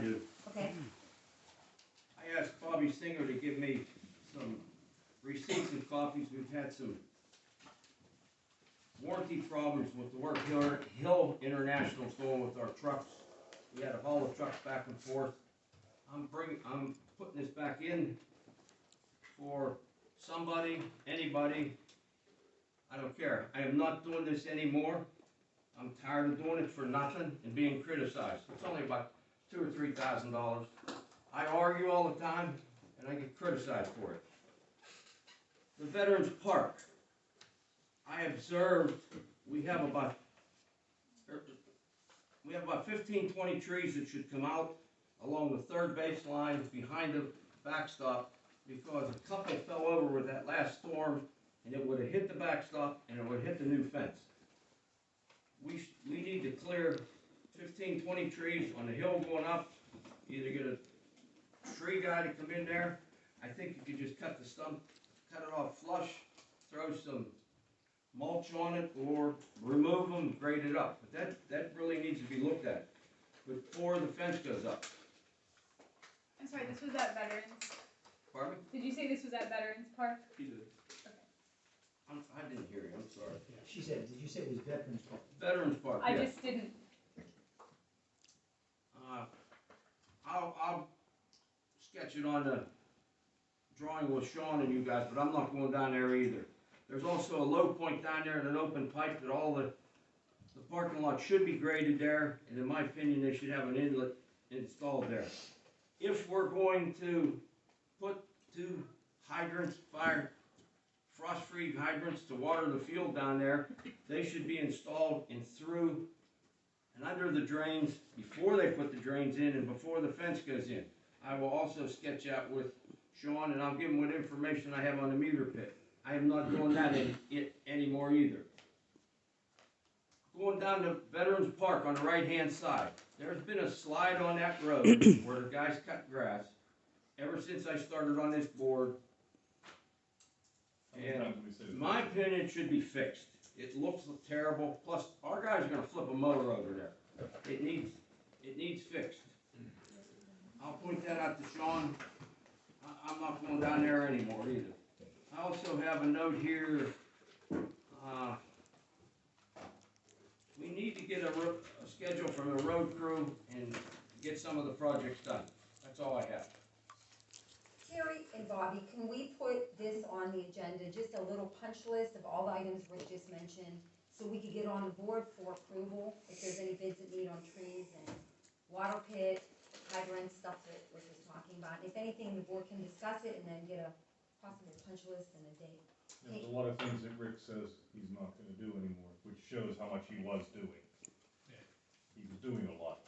do. Okay, I asked Bobby Singer to give me some receipts and copies. We've had some warranty problems with the work Hill International's doing with our trucks. We had to haul the trucks back and forth. I'm putting this back in for somebody, anybody. I don't care. I am not doing this anymore. I'm tired of doing it for nothing and being criticized. It's only about $2,000 or $3,000. I argue all the time and I get criticized for it. The Veterans Park. I observed we have about 15, 20 trees that should come out along the third baseline behind the backstop because a couple fell over with that last storm and it would have hit the backstop and it would have hit the new fence. We need to clear 15, 20 trees on the hill going up. Either get a tree guy to come in there. I think you could just cut the stump, cut it off flush, throw some mulch on it, or remove them, grade it up. But that really needs to be looked at before the fence goes up. I'm sorry, this was at Veterans. Pardon me? Did you say this was at Veterans Park? He did. Okay. I didn't hear you, I'm sorry. Yeah, she said, did you say it was Veterans Park? Veterans Park, I yeah. just didn't. I'll sketch it on the drawing with Sean and you guys, but I'm not going down there either. There's also a low point down there and an open pipe that all the parking lot should be graded there, and in my opinion, they should have an inlet installed there. If we're going to put 2 hydrants, frost-free hydrants to water the field down there, they should be installed in through and under the drains before they put the drains in and before the fence goes in. I will also sketch out with Sean, and I'll give him what information I have on the meter pit. I am not doing that anymore either. Going down to Veterans Park on the right-hand side, there's been a slide on that road where the guys cut grass ever since I started on this board. And in my opinion, it should be fixed. It looks terrible, plus our guys are gonna flip a motor over there. It needs fixed. I'll point that out to Sean. I'm not going down there anymore either. I also have a note here, we need to get a schedule from the road crew and get some of the projects done. That's all I have. Terry and Bobby, can we put this on the agenda, just a little punch list of all the items Rick just mentioned, so we could get on the board for approval, if there's any bids that need on trees and water pit, hydrants, stuff that Rick was talking about. If anything, the board can discuss it and then get a possible punch list and a date. There's a lot of things that Rick says he's not gonna do anymore, which shows how much he was doing. He was doing a lot.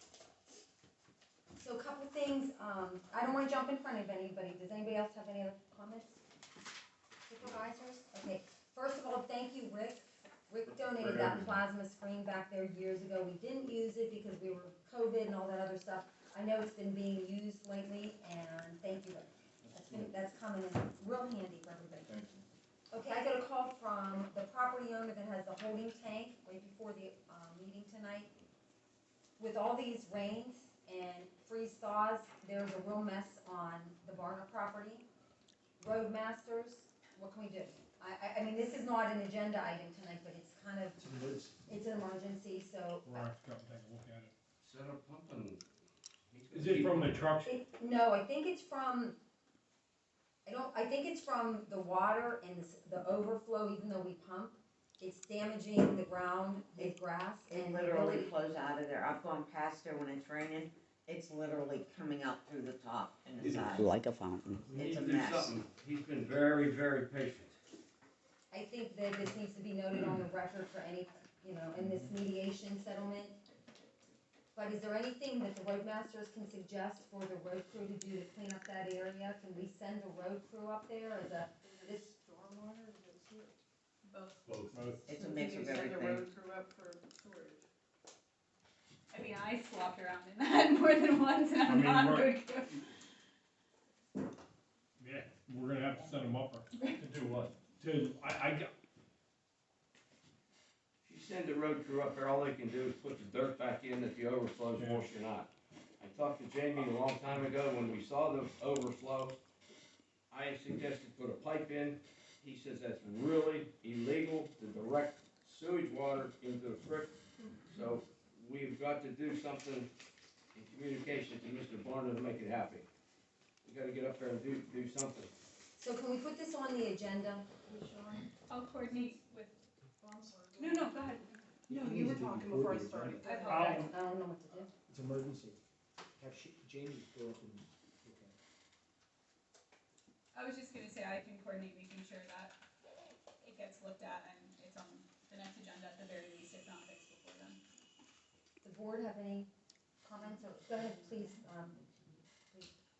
So a couple things, I don't wanna jump in front of anybody, does anybody else have any other comments? Supervisors? Okay, first of all, thank you, Rick. Rick donated that plasma screen back there years ago. We didn't use it because we were COVID and all that other stuff. I know it's been being used lately, and thank you, Rick. That's coming in real handy for everybody. Thank you. Okay, I got a call from the property owner that has the holding tank right before the meeting tonight. With all these rains and freeze thaws, there's a real mess on the Barna property. Roadmasters, what can we do? I mean, this is not an agenda item tonight, but it's kind of, it's an emergency, so. We'll have to come take a look at it. Set up pumping. Is it from the trucks? No, I think it's from, I think it's from the water and the overflow, even though we pump. It's damaging the ground, the grass, It and literally really, flows out of there. I've gone past there when it's raining. It's literally coming out through the top and the side. Like a fountain. We need It's a to do mess. something. He's been very, very patient. I think that this needs to be noted on the record for any, in this mediation settlement. But is there anything that the roadmasters can suggest for the road crew to do to clean up that area? Can we send the road crew up there as this? Stormwater or the sewer? Both. It's a mix of Send a everything. road crew up for storage. I mean, I slopped around in that more than once, and I'm I mean, not a right. road crew. Yeah, we're gonna have to send them up there. To do what? If you send the road crew up there, all they can do is put the dirt back in that the overflow's washing out. I talked to Jamie a long time ago when we saw the overflow. I suggested put a pipe in. He says that's really illegal to direct sewage water into a creek. So we've got to do something in communication to Mr. Barna to make it happen. We gotta get up there and do something. So can we put this on the agenda, Sean? I'll coordinate with, Oh, I'm sorry. no, go ahead. No, you were talking before I started. I apologize. I don't know what to do. It's emergency. Have Jamie go up and look at it. I was just gonna say, I can coordinate making sure that it gets looked at and it's on the next agenda at the very least, if not fixed before then. The board have any comments, or, go ahead, please,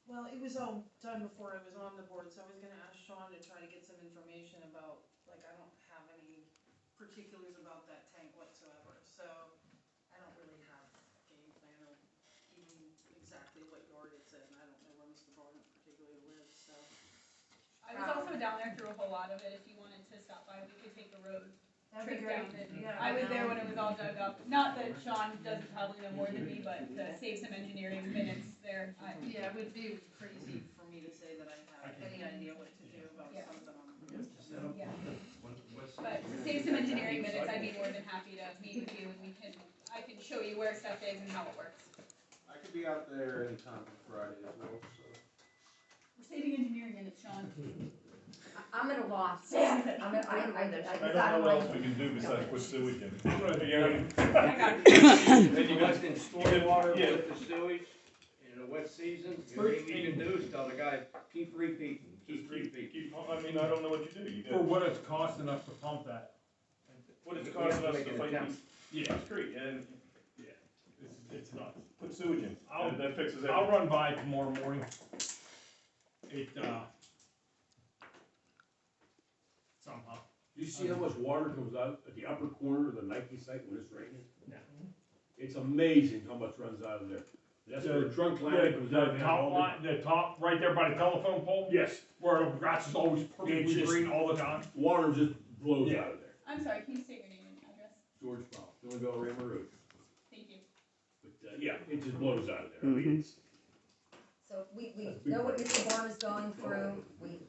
Well, it was all done before I was on the board, so I was gonna ask Sean to try to get some information about, like, I don't have any particulars about that tank whatsoever, so I don't really have a game plan or even exactly what yard it's in. I don't know where Mr. Barnett particularly lives, so. I was also down there through a whole lot of it, if you wanted to stop by, we could take a road That'd be trip great. down it. Yeah, I was know. there when it was all dug up, not that Sean doesn't probably know more than me, but to save some engineering minutes there, Yeah, it would be crazy for me to say that I have any idea what to do about Yeah. something on. yeah. But to save some engineering minutes, I'd be more than happy to meet with you and I can show you where stuff is and how it works. I could be out there anytime on Friday as well, so. We're saving engineering minutes, Sean. I'm at a loss. Yeah. I'm at, I I don't know what else we can do besides put sewage in. I got it. Then you guys can store water Yeah. with the sewage in a wet season. The only thing you can do is tell the guy, keep repeating, keep repeating. I mean, I don't know what you do. You For got, what it's costing us to pump that. what it's We have costing us make to an fight attempt. these street, and It's nuts. put sewage in. That fixes I'll everything. run by tomorrow morning. It, somehow. You see how much water comes out at the upper corner of the Nike site when it's raining? No. It's amazing how much runs out of there. That's where the trunk ladder comes The down. top line, the top, right there by the telephone pole? Yes, Where the grass is always perfectly It's just- green all the time? water just blows Yeah. out of there. I'm sorry, can you state your name and address? George Powell, Phillyville Rammer Road. Thank you. But, yeah, it just blows out of there. I mean, it's, So we know what Mr. Barnes is going through, We've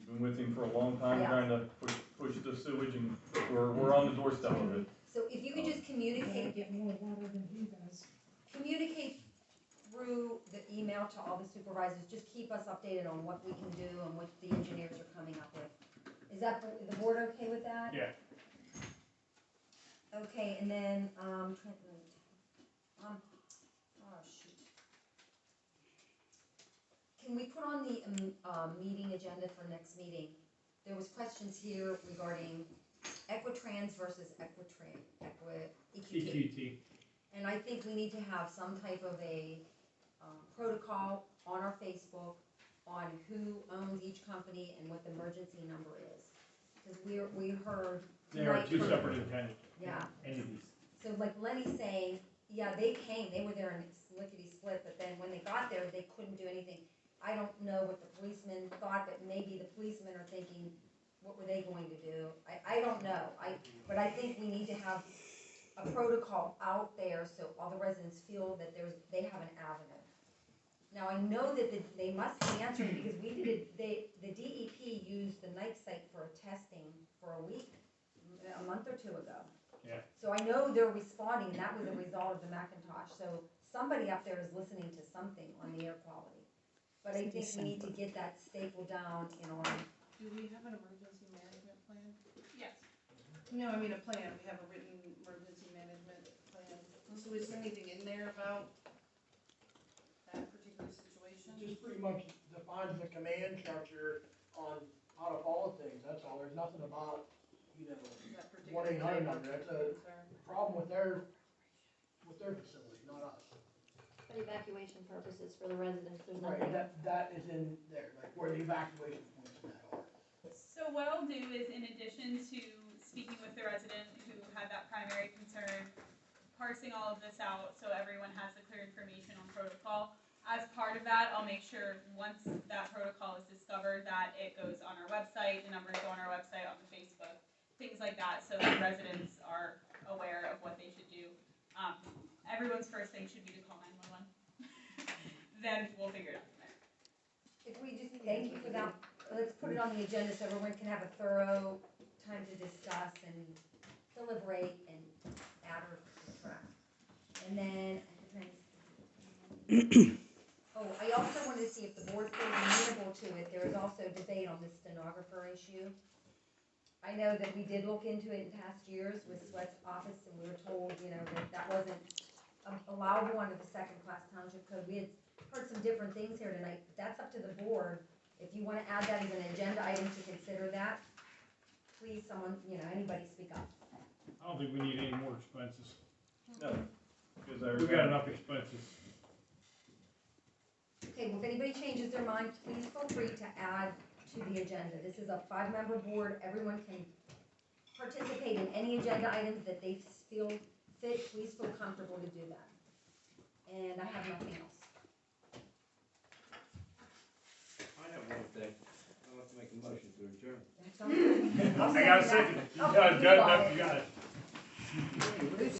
been with him for a long time, Yeah. trying to push the sewage, and we're on the doorstep of it. so if you could just communicate through the email to all the supervisors, just keep us updated on what we can do and what the engineers are coming up with. Is that, the board okay with that? Yeah. Okay, and then, oh shoot. Can we put on the, meeting agenda for next meeting? There was questions here regarding Equitrans versus EQT. EQT. And I think we need to have some type of a, protocol on our Facebook on who owns each company and what the emergency number is. Cause we heard They are tonight two from- separate entities. Yeah, Entities. so like Lenny's saying, yeah, they came, they were there and it's lickety split, but then when they got there, they couldn't do anything. I don't know what the policemen thought, but maybe the policemen are thinking, what were they going to do? I don't know, but I think we need to have a protocol out there so all the residents feel that they have an avenue. Now, I know that they must be answering because we did it, the DEP used the night site for testing for a week, a month or two ago. Yeah. So I know they're responding, and that was a result of the Macintosh, so somebody up there is listening to something on the air quality. But I think we need to get that stapled down in our, Do we have an emergency management plan? Yes. No, I mean a plan. We have a written emergency management plan. So is there anything in there about that particular situation? Just pretty much defines the command structure on how to follow things, that's all, there's nothing about, That particular 1-800 number, that's a concern? problem with their facility, not us. For evacuation purposes for the residents, there's Right, nothing. that is in there, like where the evacuation points in that are. So what I'll do is, in addition to speaking with the resident who had that primary concern, parsing all of this out so everyone has the clear information on protocol. As part of that, I'll make sure once that protocol is discovered that it goes on our website, the numbers go on our website, on the Facebook, things like that, so the residents are aware of what they should do. Everyone's first thing should be to call 911. then we'll figure it out from there. If we just, thank you for that, let's put it on the agenda so everyone can have a thorough time to discuss and deliberate and add or subtract. And then, oh, I also wanted to see if the board feels amenable to it, there was also debate on the stenographer issue. I know that we did look into it in past years with Sweat's office, and we were told, you know, that that wasn't allowable under the second-class township code. We had heard some different things here tonight, but that's up to the board. If you wanna add that as an agenda item to consider that, please, someone, you know, anybody speak up. I don't think we need any more expenses. No, because I We got enough expenses. Okay, well, if anybody changes their mind, please feel free to add to the agenda. This is a 5-member board, everyone can participate in any agenda items that they feel fit, please feel comfortable to do that. And I have nothing else. I have one thing. I'd like to make a motion to adjourn. That sounds good. I'll I got a second second. that. You got it, Oh, you got it. Wait,